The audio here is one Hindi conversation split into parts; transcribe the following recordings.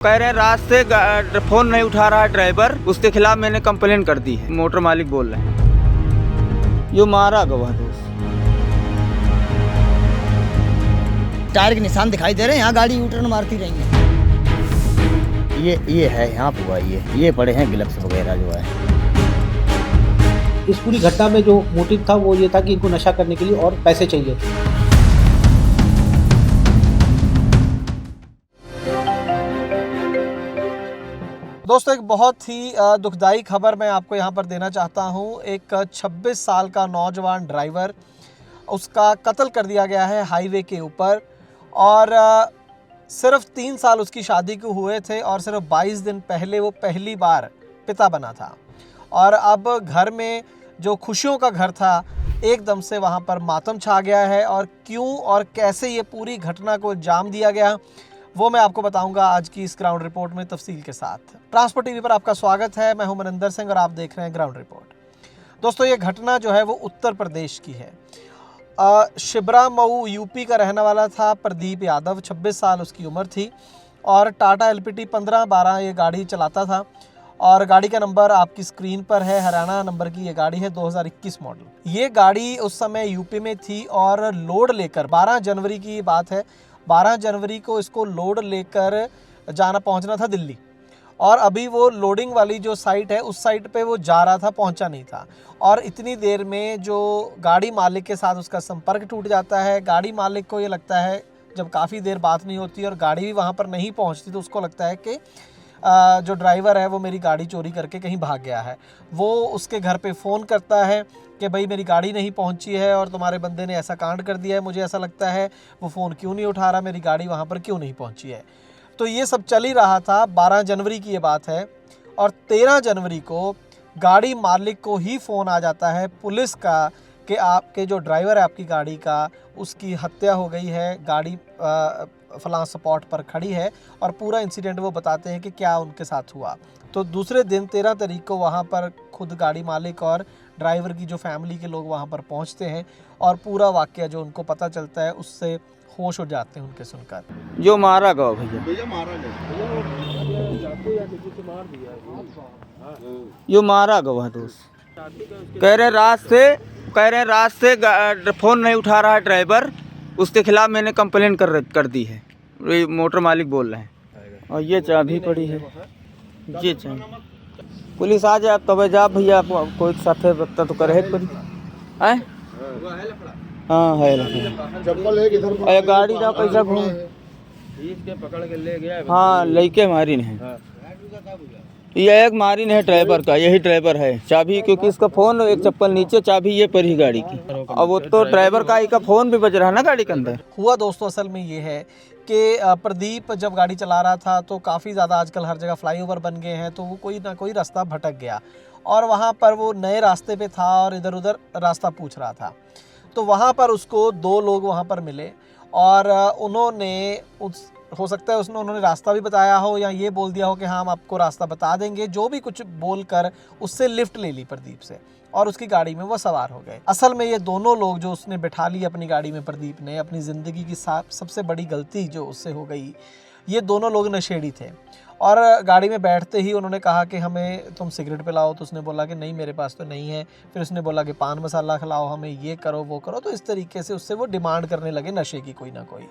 कह रहे हैं रात से फोन नहीं उठा रहा है ड्राइवर, उसके खिलाफ मैंने कंप्लेन कर दी है। मोटर मालिक बोल रहे हैं जो मारा गवाह दोस्त। टायर के निशान दिखाई दे रहे हैं, यहाँ गाड़ी यूटर्न मारती रही है। ये है यहाँ हुआ, ये पड़े हैं ग्लव्स वगैरह जो है। इस पूरी घटना में जो मोटिव था वो ये था कि इनको नशा करने के लिए और पैसे चाहिए थे। दोस्तों, एक बहुत ही दुखदाई खबर मैं आपको यहाँ पर देना चाहता हूँ। एक 26 साल का नौजवान ड्राइवर, उसका कत्ल कर दिया गया है हाईवे के ऊपर। और सिर्फ 3 साल उसकी शादी को हुए थे और सिर्फ 22 दिन पहले वो पहली बार पिता बना था। और अब घर में जो खुशियों का घर था, एकदम से वहाँ पर मातम छा गया है। और क्यों और कैसे ये पूरी घटना को अंजाम दिया गया, वो मैं आपको बताऊंगा आज की इस ग्राउंड रिपोर्ट में तफसील के साथ। ट्रांसपोर्ट टीवी पर आपका स्वागत है। मैं हूं मनिंदर सिंह और आप देख रहे हैं ग्राउंड रिपोर्ट। दोस्तों, ये घटना जो है वो उत्तर प्रदेश की है। शिबरा मऊ यूपी का रहने वाला था प्रदीप यादव। 26 साल उसकी उम्र थी और टाटा LPT 1512 ये गाड़ी चलाता था। और गाड़ी का नंबर आपकी स्क्रीन पर है, हरियाणा नंबर की ये गाड़ी है, 2021 मॉडल। ये गाड़ी उस समय यूपी में थी और लोड लेकर 12 जनवरी की बात है, 12 जनवरी को इसको लोड लेकर जाना पहुंचना था दिल्ली। और अभी वो लोडिंग वाली जो साइट है उस साइट पे वो जा रहा था, पहुंचा नहीं था। और इतनी देर में जो गाड़ी मालिक के साथ उसका संपर्क टूट जाता है। गाड़ी मालिक को ये लगता है, जब काफ़ी देर बात नहीं होती और गाड़ी भी वहाँ पर नहीं पहुँचती, तो उसको लगता है कि जो ड्राइवर है वो मेरी गाड़ी चोरी करके कहीं भाग गया है। वो उसके घर पे फ़ोन करता है कि भाई मेरी गाड़ी नहीं पहुंची है और तुम्हारे बंदे ने ऐसा कांड कर दिया है, मुझे ऐसा लगता है वो फ़ोन क्यों नहीं उठा रहा, मेरी गाड़ी वहाँ पर क्यों नहीं पहुंची है। तो ये सब चल ही रहा था। 12 जनवरी की ये बात है। और 13 जनवरी को गाड़ी मालिक को ही फ़ोन आ जाता है पुलिस का कि आपके जो ड्राइवर है आपकी गाड़ी का, उसकी हत्या हो गई है, गाड़ी फलां स्पॉट पर खड़ी है। और पूरा इंसिडेंट वो बताते हैं कि क्या उनके साथ हुआ। तो दूसरे दिन 13 तारीख को वहाँ पर खुद गाड़ी मालिक और ड्राइवर की जो फैमिली के लोग वहाँ पर पहुँचते हैं और पूरा वाक़या जो उनको पता चलता है उससे होश हो जाते हैं उनके सुनकर। जो मारा गवाह भैया जो मारा गवाह दोस्त। कह रहे हैं रात से फोन नहीं उठा रहा है ड्राइवर, उसके खिलाफ मैंने कंप्लेन कर दी है। ये मोटर मालिक बोल रहे हैं। और ये चाबी पड़ी है, ये चाबी पुलिस आ जाए तब जा भैया, कोई साथ बता तो करे पड़ी है। हाँ है, अरे गाड़ी का पैसा घूम पकड़ के ले गया। हाँ लइके मारी है, ये एक मारी है ड्राइवर का, यही ड्राइवर है। चाबी क्योंकि इसका फ़ोन एक चप्पल नीचे, चाबी ये पर ही गाड़ी की। अब वो तो ड्राइवर का ही का फ़ोन भी बज रहा है ना गाड़ी के अंदर। हुआ दोस्तों असल में ये है कि प्रदीप जब गाड़ी चला रहा था तो काफ़ी ज़्यादा आजकल हर जगह फ्लाईओवर बन गए हैं, तो वो कोई ना कोई रास्ता भटक गया और वहाँ पर वो नए रास्ते पे था और इधर उधर रास्ता पूछ रहा था। तो वहाँ पर उसको 2 लोग वहाँ पर मिले और उन्होंने हो सकता है उन्होंने रास्ता भी बताया हो या ये बोल दिया हो कि हाँ हम आपको रास्ता बता देंगे, जो भी कुछ बोलकर उससे लिफ्ट ले ली प्रदीप से और उसकी गाड़ी में वो सवार हो गए। असल में ये दोनों लोग जो उसने बिठा ली अपनी गाड़ी में, प्रदीप ने अपनी ज़िंदगी की सबसे बड़ी गलती जो उससे हो गई, ये दोनों लोग नशेड़ी थे। और गाड़ी में बैठते ही उन्होंने कहा कि हमें तुम सिगरेट पिलाओ, तो उसने बोला कि नहीं मेरे पास तो नहीं है। फिर उसने बोला कि पान मसाला खिलाओ, हमें ये करो वो करो। तो इस तरीके से उससे वो डिमांड करने लगे नशे की कोई ना कोई।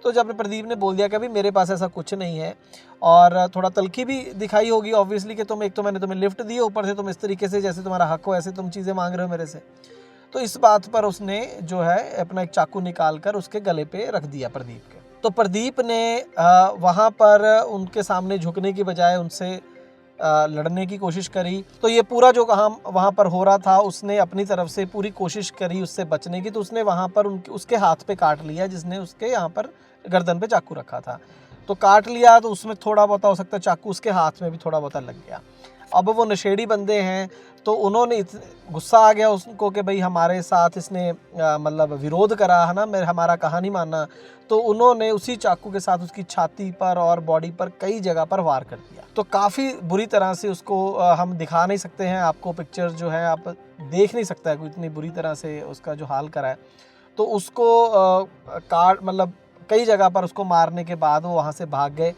तो जब प्रदीप ने बोल दिया कि अभी मेरे पास ऐसा कुछ नहीं है और थोड़ा तलखी भी दिखाई होगी ऑब्वियसली कि तुम एक तो मैंने तुम्हें लिफ्ट दी, ऊपर से तुम इस तरीके से जैसे तुम्हारा हक हो ऐसे तुम चीज़ें मांग रहे हो मेरे से। तो इस बात पर उसने जो है अपना एक चाकू निकाल कर उसके गले पे रख दिया प्रदीप के। तो प्रदीप ने वहाँ पर उनके सामने झुकने की बजाय उनसे लड़ने की कोशिश करी। तो ये पूरा जो काम वहाँ पर हो रहा था, उसने अपनी तरफ से पूरी कोशिश करी उससे बचने की। तो उसने वहाँ पर उसके हाथ पे काट लिया, जिसने उसके यहाँ पर गर्दन पे चाकू रखा था। तो काट लिया तो उसमें थोड़ा बहुत हो सकता है चाकू उसके हाथ में भी थोड़ा बहुत लग गया। अब वो नशेड़ी बंदे हैं तो उन्होंने गुस्सा आ गया उसको कि भाई हमारे साथ इसने मतलब विरोध करा है ना, हमारा कहा नहीं माना। तो उन्होंने उसी चाकू के साथ उसकी छाती पर और बॉडी पर कई जगह पर वार कर दिया। तो काफ़ी बुरी तरह से उसको हम दिखा नहीं सकते हैं, आपको पिक्चर जो है आप देख नहीं सकता है कोई, इतनी बुरी तरह से उसका जो हाल करा है। तो उसको मतलब कई जगह पर उसको मारने के बाद वो वहाँ से भाग गए।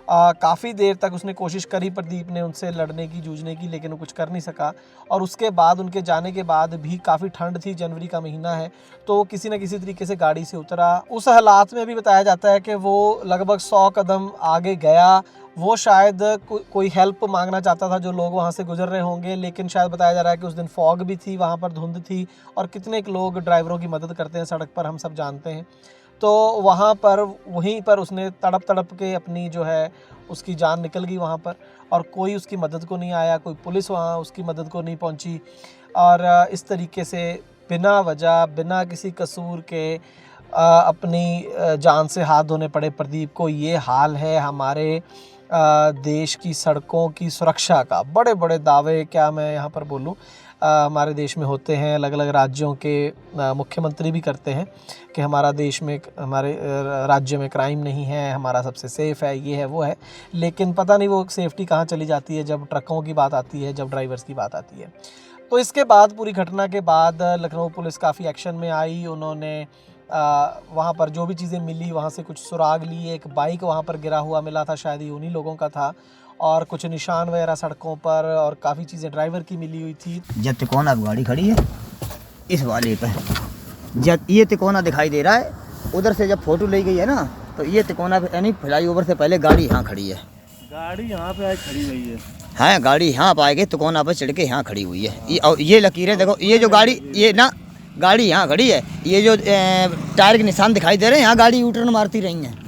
काफ़ी देर तक उसने कोशिश करी प्रदीप ने उनसे लड़ने की, जूझने की, लेकिन वो कुछ कर नहीं सका। और उसके बाद उनके जाने के बाद भी काफ़ी ठंड थी, जनवरी का महीना है, तो किसी न किसी तरीके से गाड़ी से उतरा। उस हालात में भी बताया जाता है कि वो लगभग 100 कदम आगे गया। वो शायद कोई हेल्प मांगना चाहता था जो लोग वहाँ से गुजर रहे होंगे, लेकिन शायद बताया जा रहा है कि उस दिन फॉग भी थी, वहाँ पर धुंध थी, और कितने लोग ड्राइवरों की मदद करते हैं सड़क पर, हम सब जानते हैं। तो वहाँ पर वहीं पर उसने तड़प तड़प के अपनी जो है उसकी जान निकल गई वहाँ पर, और कोई उसकी मदद को नहीं आया, कोई पुलिस वहाँ उसकी मदद को नहीं पहुँची। और इस तरीके से बिना वजह, बिना किसी कसूर के अपनी जान से हाथ धोने पड़े प्रदीप को। ये हाल है हमारे देश की सड़कों की सुरक्षा का। बड़े बड़े दावे, क्या मैं यहाँ पर बोलूँ, हमारे देश में होते हैं। अलग अलग राज्यों के मुख्यमंत्री भी करते हैं कि हमारा देश में, हमारे राज्य में क्राइम नहीं है, हमारा सबसे सेफ़ है, ये है वो है। लेकिन पता नहीं वो सेफ्टी कहाँ चली जाती है जब ट्रकों की बात आती है, जब ड्राइवर्स की बात आती है। तो इसके बाद, पूरी घटना के बाद लखनऊ पुलिस काफ़ी एक्शन में आई। उन्होंने वहाँ पर जो भी चीज़ें मिली, वहाँ से कुछ सुराग लिए। एक बाइक वहाँ पर गिरा हुआ मिला था, शायद ये उन्हीं लोगों का था, और कुछ निशान वगैरह सड़कों पर, और काफ़ी चीज़ें ड्राइवर की मिली हुई थी। जब तिकोना गाड़ी खड़ी है इस वाले पे, जब ये तिकोना दिखाई दे रहा है, उधर से जब फोटो ली गई है ना, तो ये तिकोना पे, यानी फ्लाईओवर से पहले गाड़ी यहाँ खड़ी है। गाड़ी यहाँ पे खड़ी हुई है। हाँ, गाड़ी यहाँ पर आएगी, तिकोना पर चढ़ के यहाँ खड़ी हुई है। और ये लकीरें देखो, ये जो गाड़ी, ये ना गाड़ी यहाँ खड़ी है, ये जो टायर के निशान दिखाई दे रहे हैं, यहाँ गाड़ी यूटर्न मारती रही है।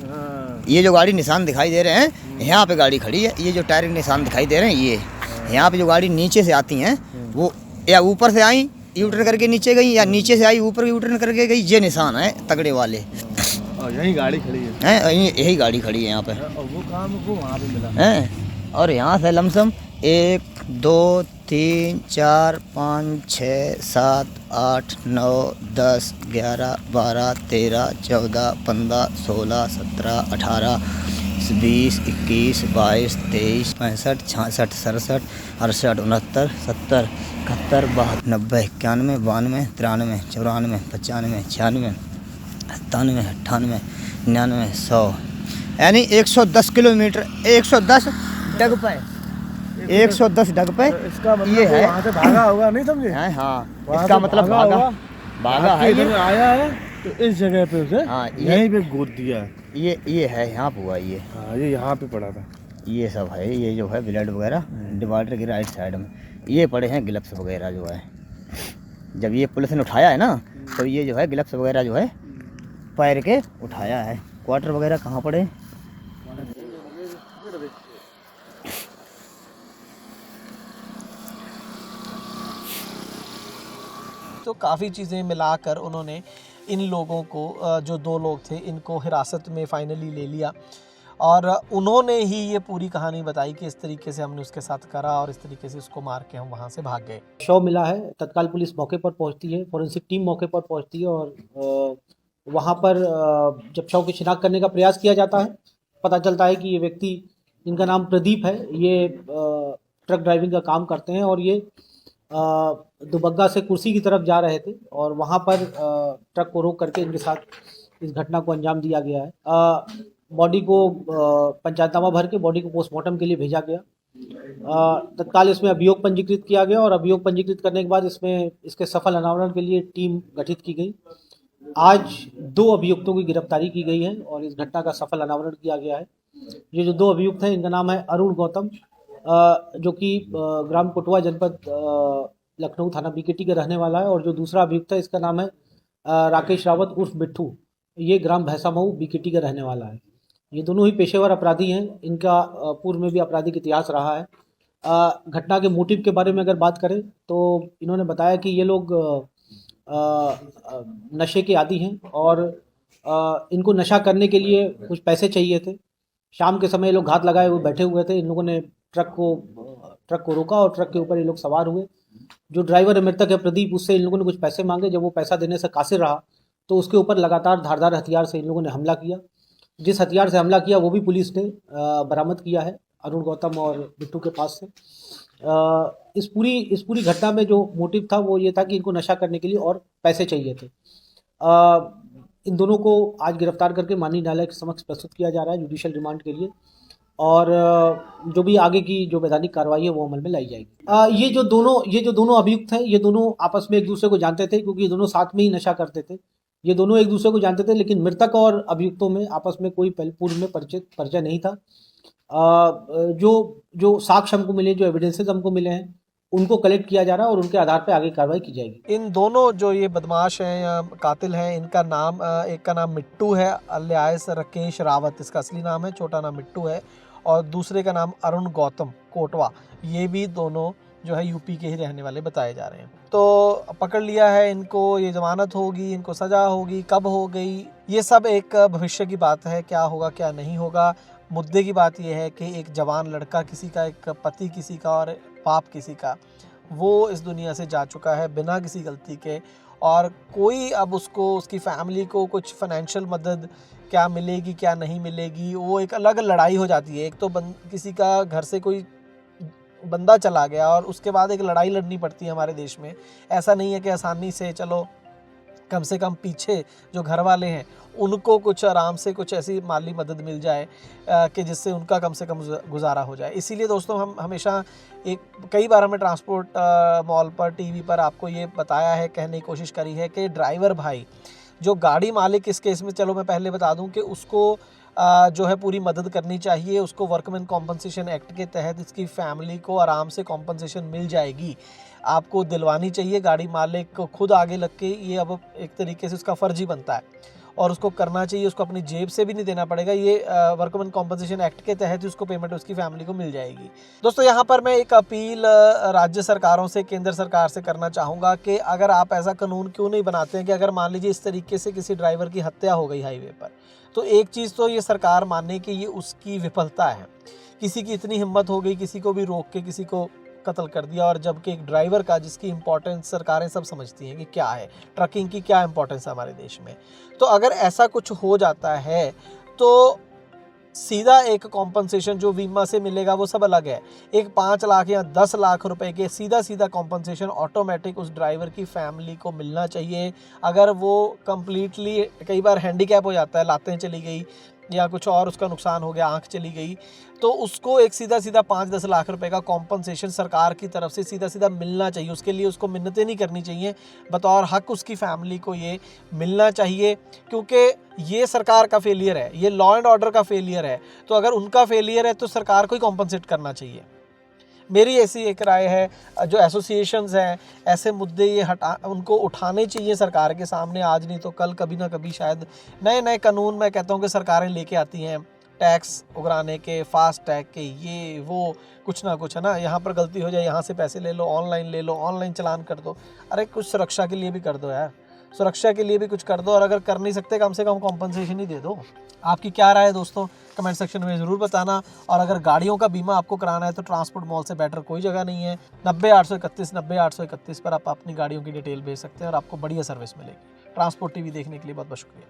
ये जो गाड़ी निशान दिखाई दे रहे हैं, यहाँ पे गाड़ी खड़ी है। ये जो टायर के निशान दिखाई दे रहे हैं, ये यहाँ पे जो गाड़ी नीचे से आती हैं, वो या ऊपर से आई यूटर्न करके नीचे गई, या नीचे से आई ऊपर यूटर्न करके गई। ये निशान है तगड़े वाले। और यही गाड़ी खड़ी है, यही गाड़ी खड़ी है यहाँ पे। और वो काम वो वहाँ पे मिला है। और यहाँ से लमसम 1 2 3 4 5 6 7 8 9 10 11 12 13 14 15 16 17 18 20 21 22 23 65 66 67 68 69 70 71 72 90 91 92 93 94 95 96 97 98 99 100, यानी 110 किलोमीटर, 110 डग पे, 110 डग पे। इसका मतलब ये है, वहाँ से भागा होगा, नहीं समझे? हाँ, वहाँ इसका से मतलब भागा भागा है इधर ये। आया है तो इस जगह पे उसे हाँ, यहीं पे गोद दिया है। ये है यहाँ पे हुआ ये। हाँ, ये यहाँ पे पड़ा था। ये सब है, ये जो है ब्लेड वगैरह डिवाइडर की राइट साइड में ये पड़े हैं, ग्लव्स वगैरह जो है। जब ये पुलिस ने उठाया है ना, तो ये जो है ग्लव्स वगैरह जो है पैर के उठाया है। क्वार्टर वगैरह कहाँ पड़े? तो काफ़ी चीज़ें मिलाकर उन्होंने इन लोगों को, जो 2 लोग थे, इनको हिरासत में फाइनली ले लिया। और उन्होंने ही ये पूरी कहानी बताई कि इस तरीके से हमने उसके साथ करा, और इस तरीके से उसको मार के हम वहाँ से भाग गए। शव मिला है, तत्काल पुलिस मौके पर पहुंचती है, फोरेंसिक टीम मौके पर पहुंचती है, और वहाँ पर जब शव की शिनाख्त करने का प्रयास किया जाता है, पता चलता है कि ये व्यक्ति, इनका नाम प्रदीप है, ये ट्रक ड्राइविंग का काम करते हैं, और ये दुबग्गा से कुर्सी की तरफ जा रहे थे, और वहाँ पर ट्रक को रोक करके इनके साथ इस घटना को अंजाम दिया गया है। बॉडी को पंचायतनामा भर के बॉडी को पोस्टमार्टम के लिए भेजा गया। तत्काल इसमें अभियोग पंजीकृत किया गया, और अभियोग पंजीकृत करने के बाद इसमें इसके सफल अनावरण के लिए टीम गठित की गई। आज 2 अभियुक्तों की गिरफ्तारी की गई है, और इस घटना का सफल अनावरण किया गया है। ये जो 2 अभियुक्त हैं, इनका नाम है अरुण गौतम, जो कि ग्राम कोटवा जनपद लखनऊ थाना बीकेटी का रहने वाला है, और जो दूसरा अभियुक्त है, इसका नाम है राकेश रावत उर्फ बिट्ठू, ये ग्राम भैंसामऊ बीकेटी का रहने वाला है। ये दोनों ही पेशेवर अपराधी हैं, इनका पूर्व में भी आपराधिक इतिहास रहा है। घटना के मोटिव के बारे में अगर बात करें तो इन्होंने बताया कि ये लोग नशे के आदी हैं, और इनको नशा करने के लिए कुछ पैसे चाहिए थे। शाम के समय ये लोग घात लगाए हुए बैठे हुए थे। इन लोगों ने ट्रक को रोका, और ट्रक के ऊपर ये लोग सवार हुए। जो ड्राइवर मृतक है प्रदीप, उससे इन लोगों ने कुछ पैसे मांगे। जब वो पैसा देने से कासिर रहा, तो उसके ऊपर लगातार धारदार हथियार से इन लोगों ने हमला किया। जिस हथियार से हमला किया वो भी पुलिस ने बरामद किया है अरुण गौतम और बिट्टू के पास से। इस पूरी घटना में जो मोटिव था वो ये था कि इनको नशा करने के लिए और पैसे चाहिए थे। इन दोनों को आज गिरफ्तार करके माननीय न्यायालय के समक्ष प्रस्तुत किया जा रहा है जुडिशियल रिमांड के लिए। और जो भी आगे की जो वैधानिक कार्रवाई है वो अमल में लाई जाएगी। ये जो दोनों अभियुक्त हैं, ये दोनों आपस में एक दूसरे को जानते थे, क्योंकि ये दोनों साथ में ही नशा करते थे। ये दोनों एक दूसरे को जानते थे, लेकिन मृतक और अभियुक्तों में आपस में कोई पूर्व में परिचय नहीं था। जो साक्ष्य हमको मिले, जो एविडेंसेस हमको मिले हैं, उनको कलेक्ट किया जा रहा है और उनके आधार पर आगे कार्रवाई की जाएगी। इन दोनों जो ये बदमाश हैं या कातिल हैं, इनका नाम एक का नाम मिट्टू है, अलियास राकेश रावत इसका असली नाम है, छोटा नाम मिट्टू है, और दूसरे का नाम अरुण गौतम कोटवा। ये भी दोनों जो है यूपी के ही रहने वाले बताए जा रहे हैं। तो पकड़ लिया है इनको, ये जमानत होगी, इनको सज़ा होगी, कब हो गई, ये सब एक भविष्य की बात है, क्या होगा क्या नहीं होगा। मुद्दे की बात यह है कि एक जवान लड़का किसी का, एक पति किसी का और बाप किसी का, वो इस दुनिया से जा चुका है बिना किसी गलती के, और कोई अब उसको, उसकी फैमिली को कुछ फाइनेंशियल मदद क्या मिलेगी क्या नहीं मिलेगी, वो एक अलग लड़ाई हो जाती है। एक तो किसी का घर से कोई बंदा चला गया और उसके बाद एक लड़ाई लड़नी पड़ती है हमारे देश में। ऐसा नहीं है कि आसानी से चलो, कम से कम पीछे जो घर वाले हैं उनको कुछ आराम से कुछ ऐसी माली मदद मिल जाए कि जिससे उनका कम से कम गुजारा हो जाए। इसीलिए दोस्तों हम हमेशा कई बार हमें ट्रांसपोर्ट मॉल पर, टीवी पर आपको ये बताया है, कहने की कोशिश करी है कि ड्राइवर भाई, जो गाड़ी मालिक इस केस में, चलो मैं पहले बता दूं कि उसको जो है पूरी मदद करनी चाहिए। उसको वर्कमैन कॉम्पनसेशन एक्ट के तहत इसकी फैमिली को आराम से कॉम्पनसेशन मिल जाएगी, आपको दिलवानी चाहिए। गाड़ी मालिक को खुद आगे लग के, ये अब एक तरीके से उसका फ़र्ज ही बनता है और उसको करना चाहिए। उसको अपनी जेब से भी नहीं देना पड़ेगा, ये वर्कमैन कॉम्पनसेशन एक्ट के तहत ही उसको पेमेंट उसकी फैमिली को मिल जाएगी। दोस्तों यहाँ पर मैं एक अपील राज्य सरकारों से, केंद्र सरकार से करना चाहूँगा कि अगर आप ऐसा कानून क्यों नहीं बनाते हैं कि अगर मान लीजिए इस तरीके से किसी ड्राइवर की हत्या हो गई हाईवे पर, तो एक चीज़ तो ये सरकार माने कि ये उसकी विफलता है। किसी की इतनी हिम्मत हो गई, किसी को भी रोक के किसी को कत्ल कर दिया, और जबकि एक ड्राइवर का, जिसकी इम्पोर्टेंस सरकारें सब समझती हैं कि क्या है, ट्रकिंग की क्या इम्पोर्टेंस है हमारे देश में। तो अगर ऐसा कुछ हो जाता है तो सीधा एक कॉम्पनसेशन जो बीमा से मिलेगा वो सब अलग है। एक 5 लाख या 10 लाख रुपए के सीधा कॉम्पनसेशन ऑटोमेटिक उस ड्राइवर की फैमिली को मिलना चाहिए। अगर वो कंप्लीटली, कई बार हैंडीकैप हो जाता है, लातें चली गई या कुछ और उसका नुकसान हो गया, आंख चली गई, तो उसको एक सीधा 5-10 लाख रुपए का कॉम्पनसेशन सरकार की तरफ से सीधा मिलना चाहिए। उसके लिए उसको मिन्नतें नहीं करनी चाहिए, बतौर हक उसकी फैमिली को ये मिलना चाहिए, क्योंकि ये सरकार का फेलियर है, ये लॉ एंड ऑर्डर का फेलियर है। तो अगर उनका फेलियर है तो सरकार को ही कॉम्पनसेट करना चाहिए। मेरी ऐसी एक राय है। जो एसोसिएशंस हैं, ऐसे मुद्दे ये उनको उठाने चाहिए सरकार के सामने, आज नहीं तो कल, कभी ना कभी शायद नए कानून मैं कहता हूँ कि सरकारें लेके आती हैं, टैक्स उगराने के, फास्ट टैग के, ये वो कुछ ना कुछ, है ना। यहाँ पर गलती हो जाए, यहाँ से पैसे ले लो, ऑनलाइन ले लो, ऑनलाइन चालान कर दो। अरे कुछ सुरक्षा के लिए भी कर दो यार, सुरक्षा के लिए भी कुछ कर दो, और अगर कर नहीं सकते कम से कम कॉम्पनसेशन ही दे दो। आपकी क्या राय है दोस्तों, कमेंट सेक्शन में ज़रूर बताना। और अगर गाड़ियों का बीमा आपको कराना है तो ट्रांसपोर्ट मॉल से बेटर कोई जगह नहीं है। 90-831 पर आप अपनी गाड़ियों की डिटेल भेज सकते हैं और आपको बढ़िया सर्विस मिलेगी। ट्रांसपोर्ट टीवी देखने के लिए बहुत बहुत शुक्रिया।